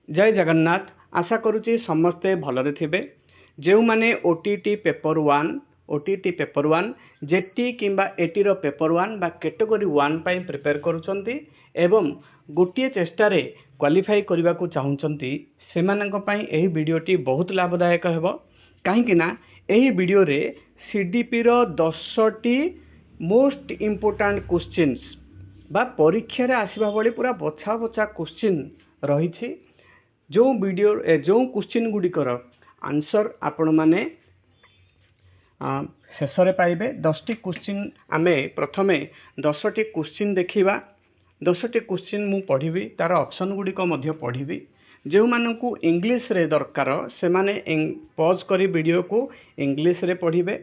जय जगन्नाथ। आशा करुच्ची समस्ते भलरे थिबे। जो माने OTT paper 1 OTT paper 1 JT किंबा एटी रो पेपर 1 बा कैटेगरी 1 पई प्रिपेयर करूचंती एवं गोटिए चेष्टा रे क्वालिफाई करबा को चाहुचंती सेमानंक पई एही वीडियोटी बहुत लाभदायक हेबो। काहे कि ना एही वीडियो रे सीडीपी रो 10 टी मोस्ट इंपोर्टेंट क्वेश्चंस बा परीक्षा रे आसीबा बळी पूरा बछा बछा क्वेश्चन रही जो वीडियो जो क्वेश्चन गुड़िकर आंसर आपण माने शेष रे पाइबे। 10 टी क्वेश्चन आमे प्रथमे 10 टी क्वेश्चन देखिबा। 10 टी क्वेश्चन मु पढ़िबी तार ऑप्शन गुड़िक मध्य पढ़िबी। जो मानकु इंग्लिश रे दरकार से माने पॉज करी वीडियो को इंग्लिश रे पढ़िबे,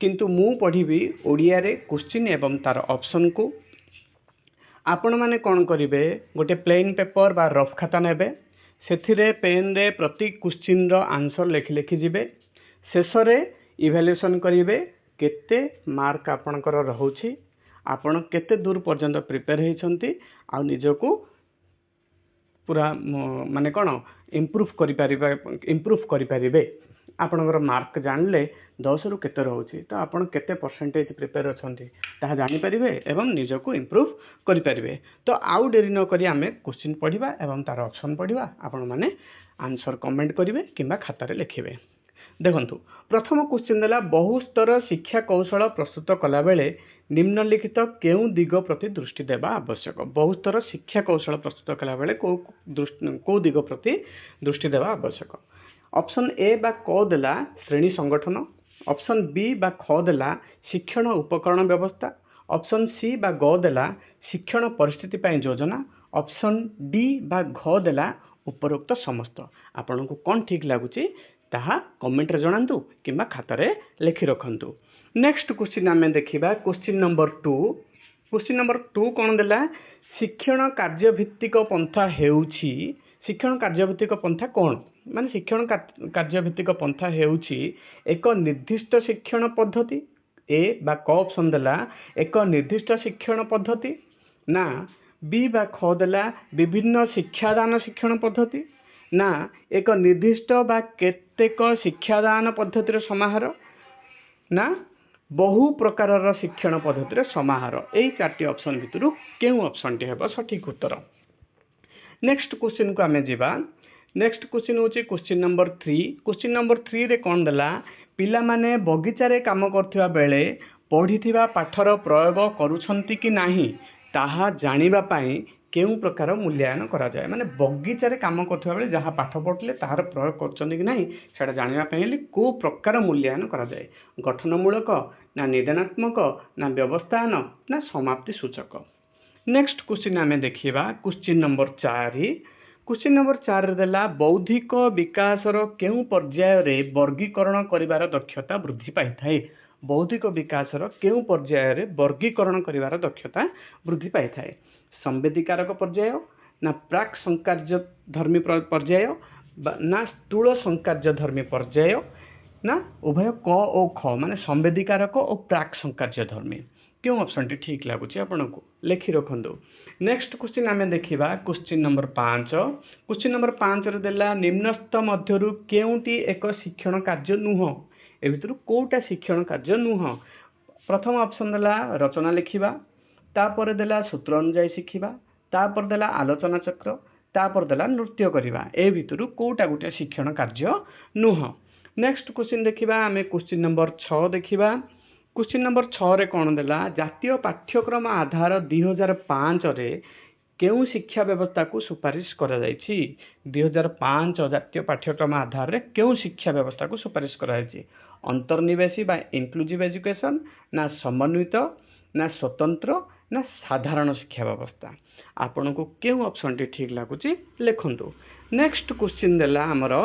किंतु मु पढ़िबी ओडिया रे क्वेश्चन एवं तार ऑप्शन को। आपण माने कौन करिवे गोटे प्लेन पेपर बा रफ खाता नेबे, सेथिरे पेन रे प्रति क्वेश्चन रो आंसर लिखि लिखि जिवे। शेष रे इवैल्यूएशन करिवे केते मार्क आपनकर रहउछि, आपण केते दूर पर्यंत प्रिपेयर हेछंती आ निजको पूरा माने कोन इम्प्रूव करि परिबे। आपनकर मार्क जानले 10 रु केते रहउछि तो आपण केते परसेंटेज प्रिपेयर अछंती ताहा जानि परिबे एवं निजको इम्प्रूव करि परिबे। तो आउ डेरी न करी आमे क्वेश्चन पढ़िबा एवं तार ऑप्शन पढ़िबा। आपण माने आंसर कमेंट करिवे किंबा खाता रे लिखिबे। देखंतु प्रथम क्वेश्चन देला बहुस्तर शिक्षा कौशल प्रस्तुत कला बेले निम्नलिखित केउ दिग प्रति दृष्टि देबा आवश्यक। बहुस्तर शिक्षा कौशल प्रस्तुत कला बेले को दिग प्रति दृष्टि देबा आवश्यक। ऑप्शन ए बा क देला श्रेणी संगठन, ऑप्शन बी बा ख देला शिक्षण उपकरण व्यवस्था, ऑप्शन सी बा ग देला शिक्षण परिस्थिति पय योजना, ऑप्शन डी बा घ देला उपरोक्त समस्त। आपन को कोन ठीक लागुची ताहा कमेंट रे जणांतु किंबा खाता रे लिखि रखंतु। नेक्स्ट क्वेश्चन आमे देखिबा क्वेश्चन नंबर 2। क्वेश्चन नंबर 2 कोन देला शिक्षण कार्य भित्तिक पंथा हेउछि। शिक्षण कार्य भित्तिक पंथा कोन माने शिक्षण कार्य भित्तिक पंथा हेउछि एक निर्दिष्ट शिक्षण पद्धति। ए बा क ऑप्शन देला एक निर्दिष्ट शिक्षण पद्धति ना, बी बा ख देला विभिन्न शिक्षादान शिक्षण पद्धति ना, एक निर्दिष्ट बा केतेक शिक्षादान पद्धतिर समाहार ना, बहु प्रकार शिक्षण पद्धतिर समाहार। एई चारटी ऑप्शन भितरु केउ ऑप्शन टी हेबो सठिक उत्तर। नेक्स्ट क्वेश्चन को आमे जिबा। नेक्स्ट क्वेश्चन होची क्वेश्चन नंबर 3। क्वेश्चन नंबर 3 रे कोन देला पिला माने बगीचा रे काम करथिबा बेले पढ़िथिबा पाठर प्रयोग करूछंती कि नाही ताहा जानिबा पई केउ प्रकार मूल्यांकन करा जाय। माने बगीचा रे काम करथिबा बेले जहा पाठ पढ़ले ताहार प्रयोग करछंती कि नाही सेटा जानिबा पई को प्रकार मूल्यांकन करा जाय। गठनमूलक ना निदानात्मक ना व्यवस्थान ना समाप्ति सूचक। नेक्स्ट क्वेश्चन आमे देखिबा क्वेश्चन नंबर 4। क्वेश्चन नंबर 4 रे देला बौद्धिक विकास रो केउ पर्याय रे वर्गीकरण करिवार दक्षता वृद्धि पाई थाए। बौद्धिक विकास रो केउ पर्याय रे वर्गीकरण करिवार दक्षता वृद्धि पाई थाए। संवेदीकारक पर्याय ना प्राक संकार्य धर्मी पर्याय ना स्थूल संकार्य धर्मी पर्याय ना उभय क ओ ख माने संवेदीकारक और प्राक संकार्य धर्मी। क्यों ऑप्शन टी ठीक लागुची आपनको लिखि रखंदो। नेक्स्ट क्वेश्चन आमे देखिबा क्वेश्चन नंबर 5। क्वेश्चन नंबर 5 रे देला निम्नस्थ मध्यरु केउटी एक शिक्षण कार्य नुह। ए भितरु कोटा शिक्षण कार्य नुह। प्रथम ऑप्शन देला रचना लिखिबा, तापर देला सूत्र अनुसार शिखिबा, तापर देला आलोचना चक्र, तापर देला नृत्य करिबा। ए भितरु कोटा गोटे शिक्षण कार्य नुह। नेक्स्ट क्वेश्चन देखिबा आमे क्वेश्चन नंबर 6 देखिबा। क्वेश्चन नंबर 6 रे कोन देला जातीय पाठ्यक्रम आधार 2005 रे केउ शिक्षा व्यवस्था को सुपारिश करा जायछि। 2005 जातीय पाठ्यक्रम आधार रे केउ शिक्षा व्यवस्था को सुपारिश करा जायछि। अंतर्निवेशी बा इंक्लूसिव एजुकेशन ना समन्वित ना स्वतंत्र ना साधारण शिक्षा व्यवस्था। आपन को केउ ऑप्शन टी ठीक लागुची लिखंतु। नेक्स्ट क्वेश्चन देला हमर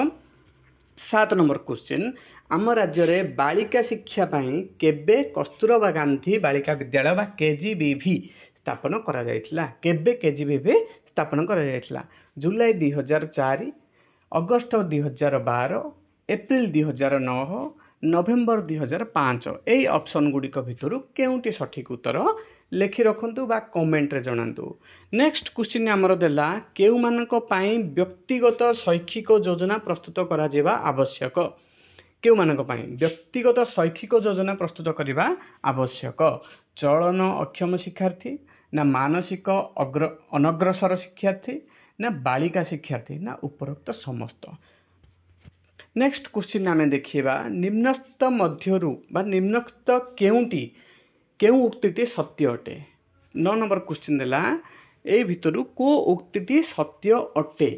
7 नंबर क्वेश्चन आम राज्य रे बालिका शिक्षा पई केबे कस्तूरबा गांधी बालिका विद्यालय बा केजीबीवी स्थापन करा जायतिला। केबे केजीबीवी स्थापन करा जायतिला? जुलाई 2004, अगस्त 2012, एप्रिल 2009, नवेम्बर 2005। एई ऑप्शन गुडी को भितरु केउटी सठिक उत्तर लेखि रखंतु बा कमेंट रे जणांतु। नेक्स्ट क्वेश्चन हमर देला केउ मानक पई व्यक्तिगत शैक्षिक योजना प्रस्तुत करा जेबा आवश्यक। केउ मानक पई व्यक्तिगत शैक्षिक योजना प्रस्तुत करिबा आवश्यक। चलन अक्षम शिक्षार्थी ना मानसिक अनग्रसर शिक्षार्थी ना बालिका शिक्षार्थी ना उपरोक्त समस्त। नेक्स्ट क्वेश्चन आमे देखिबा निम्नस्त मध्यरु बा निम्नस्त केउ उक्तिटी सत्य अटे। 9 नंबर क्वेश्चन देला ए भितरु को उक्तिटी सत्य अटे।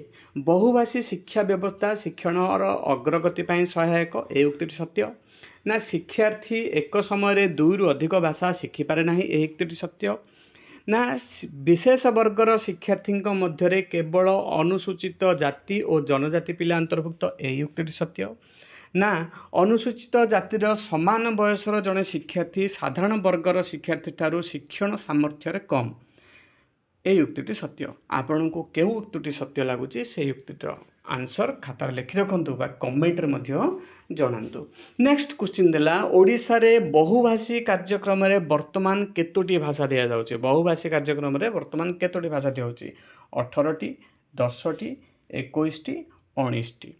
बहुभाषी शिक्षा व्यवस्था शिक्षणर अग्रगति पई सहायक ए उक्तिटी सत्य ना शिक्षार्थी एक समय 2 रु अधिक भाषा शिखि पारे नाही ए उक्तिटी सत्य ना विशेष वर्गर शिक्षार्थी मध्य केवल अनुसूचित जाति और जनजाति पिला अंतर्भुक्त ए उक्तिटी सत्य ना अनुसूचित जातिर समान बयसर जड़े शिक्षार्थी साधारण वर्गर शिक्षार्थी ठारू शिक्षण सामर्थ्य कम ए उक्तिटी सत्य। आपण को केउ उक्तिटी सत्य लगुच से उक्तिटर आंसर खातार लिखि रखंतु बा कमेंट रे मध्य जणांतु। नेक्स्ट क्वेश्चन देला ओडिसा रे बहुभाषी कार्यक्रम रे वर्तमान केतोटी भाषा दिया जाउची। बहुभाषी कार्यक्रम रे वर्तमान केतोटी भाषा दिया जाउची 18 टी 10 टी 21 टी 19 टी।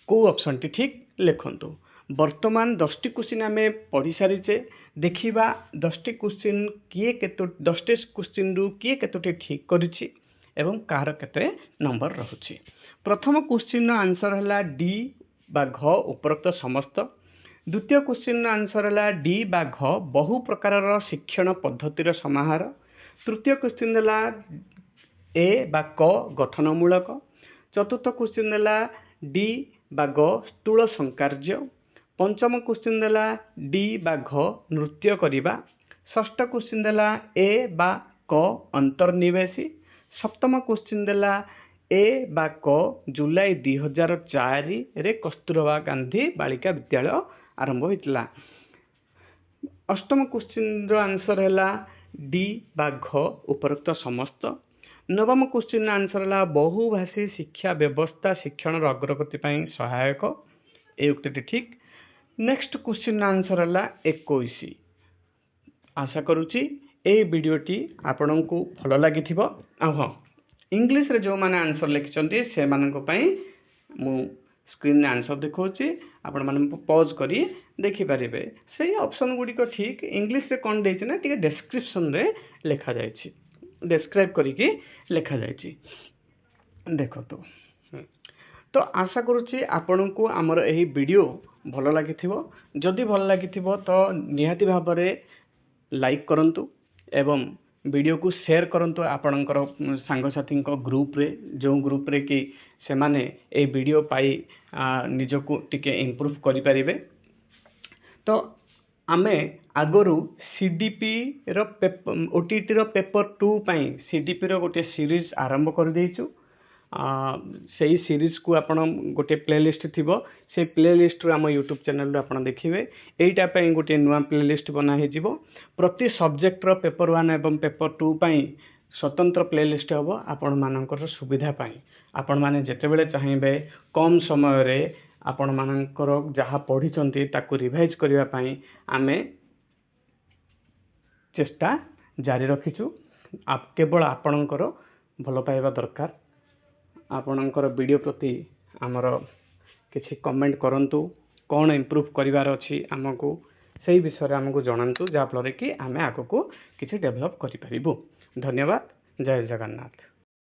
को ऑप्शन टी ठीक लिखंतु। वर्तमान 10 टी क्वेश्चन आमे पढ़ी सारिचे देखिबा 10 टी क्वेश्चन किए केतो 10 टी क्वेश्चन रु किए केतोटी ठीक करिछि एवं कार केते नंबर रहुछि। प्रथम क्वेश्चन आंसर हला डी बा घ उपरोक्त समस्त। द्वितीय क्वेश्चन आंसर हला डी बा घ बहु प्रकारर शिक्षण पद्धतिर समाहार। तृतीय क्वेश्चन हला ए बा क गठनमूलक। चतुर्थ क्वेश्चन हला डी बा ग स्थूल संकार्य। पंचम क्वेश्चन हला डी बा घ नृत्य करिबा। षष्ठ क्वेश्चन हला ए बा क अंतर्निवेशी। सप्तम क्वेश्चन देला ए बा क जुलाई 2004 रे कस्तूरबा गांधी बालिका विद्यालय आरंभ होइतला। अष्टम क्वेश्चन रो आंसर हैला डी बा घ उपरोक्त समस्त। नवम क्वेश्चन आंसर हैला बहुभाषी शिक्षा व्यवस्था शिक्षण अग्रगति पई सहायक ए उक्तिटी ठीक। नेक्स्ट क्वेश्चन आंसर हैला 21। आशा करूची ए वीडियोटी आपनको भल लगी। हाँ इंग्लिश रे जो माने आंसर लिखिछन्ती से मानक पई मु स्क्रीन रे आंसर देखौची आपण माने पॉज करी देखि परिबे। से ऑप्शन गुडी को ठीक इंग्लिश रे कोन देछि ना ठीक डिस्क्रिप्शन रे लिखा जायछि डिस्क्राइब करी कि लिखा जायछि देखो तो आशा करूची आपनको हमर एही वीडियो भल लागिथिबो। जदि भल लागिथिबो तो निहाती भाबरे लाइक करंतु एवं वीडियो को शेयर करंतु आपणकर सांगसाथी ग्रुप रे जो ग्रुप रे कि से माने ए वीडियो पाई निजको टिके इम्प्रूव करि परिबे। तो आमे आगरु सीडीपी रो ओटीटी रो पेपर 2 पाई सीडीपी रो गोटे सीरीज आरंभ कर देइछु। सेही सीरीज को आपण गोटे प्लेलिस्ट थिबो से प्लेलिस्ट रो हम यूट्यूब चैनल रो आपण देखिबे। एइटा पई गोटे नुवा प्लेलिस्ट बना हे जिवो। प्रति सब्जेक्ट रो पेपर 1 एवं पेपर 2 पई स्वतंत्र प्लेलिस्ट हबो आपण मानकर सुविधा पई। आपण माने जेतेबेले चाहिबे कम समय रे आपण मानकर जहा पढिचंती ताकू रिवाइज करिवा पई आमे चेष्टा जारी रखिछु। आप केवल आपणकर भलो पाइबा दरकार। आपणकर वीडियो प्रति हमर किछि कमेंट करंतु कोन इम्प्रूव करिवार अछि हमकु सेही विषय हमकु जणांतु जा फल कि आमे आगको किछि डेवलप करि परिबु। धन्यवाद। जय जगन्नाथ।